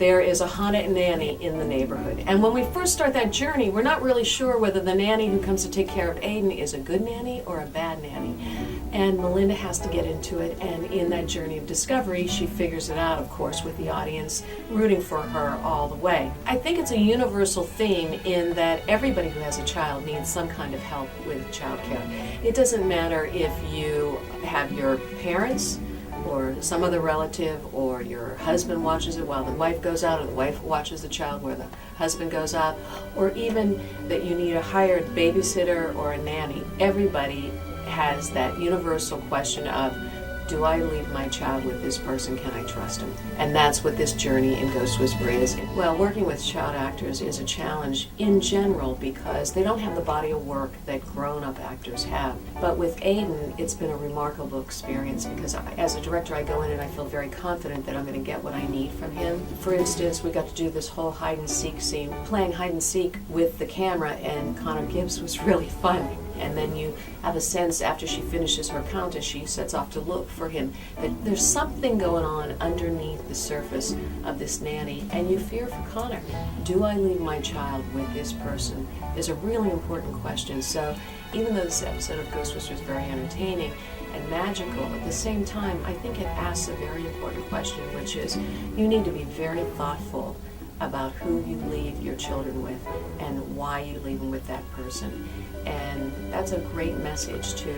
there is a haunted nanny in the neighborhood. And when we first start that journey, we're not really sure whether the nanny who comes to take care of Aiden is a good nanny or a bad nanny. And Melinda has to get into it, and in that journey of discovery, she figures it out, of course, with the audience rooting for her all the way. I think it's a universal theme in that everybody who has a child needs some kind of help with childcare. It doesn't matter if you have your parents or some other relative, or your husband watches it while the wife goes out, or the wife watches the child where the husband goes out, or even that you need a hired babysitter or a nanny. Everybody has that universal question of, do I leave my child with this person? Can I trust him? And that's what this journey in Ghost Whisperer is. Well, working with child actors is a challenge in general because they don't have the body of work that grown-up actors have. But with Aiden, it's been a remarkable experience because as a director, I go in and I feel very confident that I'm going to get what I need from him. For instance, we got to do this whole hide-and-seek scene. Playing hide-and-seek with the camera and Connor Gibbs was really fun. And then you have a sense after she finishes her count as she sets off to look for him that there's something going on underneath the surface of this nanny, and you fear for Connor. Do I leave my child with this person? Is a really important question. So even though this episode of Ghost Whisperer is very entertaining and magical, at the same time I think it asks a very important question, which is you need to be very thoughtful about who you leave your children with and why you leave them with that person. And that's a great message to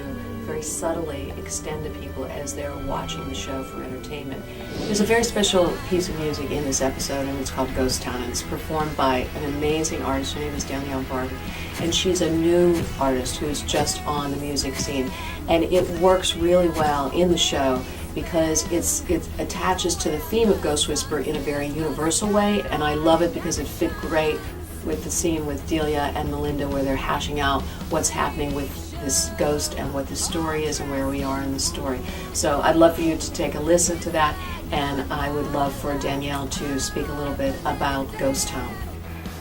very subtly extend to people as they're watching the show for entertainment. There's a very special piece of music in this episode, and it's called Ghost Town, and it's performed by an amazing artist. Her name is Danielle Barbe, and she's a new artist who's just on the music scene. And it works really well in the show because it attaches to the theme of Ghost Whisperer in a very universal way, and I love it because it fit great with the scene with Delia and Melinda where they're hashing out what's happening with this ghost and what the story is and where we are in the story. So I'd love for you to take a listen to that, and I would love for Danielle to speak a little bit about Ghost Town.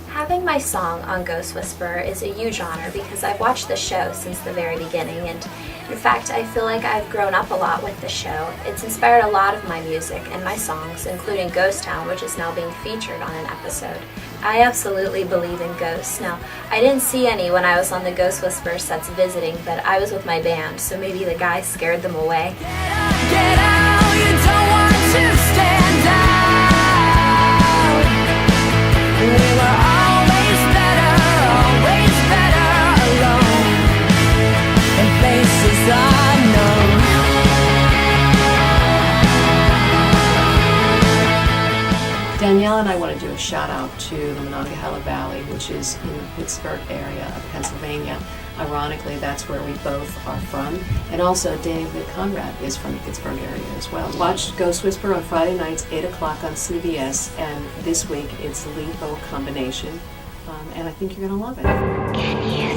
Having my song on Ghost Whisperer is a huge honor because I've watched the show since the very beginning, and in fact I feel like I've grown up a lot with the show. It's inspired a lot of my music and my songs, including Ghost Town, which is now being featured on an episode. I absolutely believe in ghosts. Now, I didn't see any when I was on the Ghost Whisperer sets visiting, but I was with my band, so maybe the guy scared them away. Get out, you don't want to stand out. We were always better alone, in places unknown. Danielle and I want to do a shout out to the Monongahela Valley, which is in the Pittsburgh area of Pennsylvania. Ironically, that's where we both are from. And also David Conrad is from the Pittsburgh area as well. Watch Ghost Whisperer on Friday nights, 8 o'clock on CBS, and this week it's Lethal Combination. And I think you're going to love it. Can you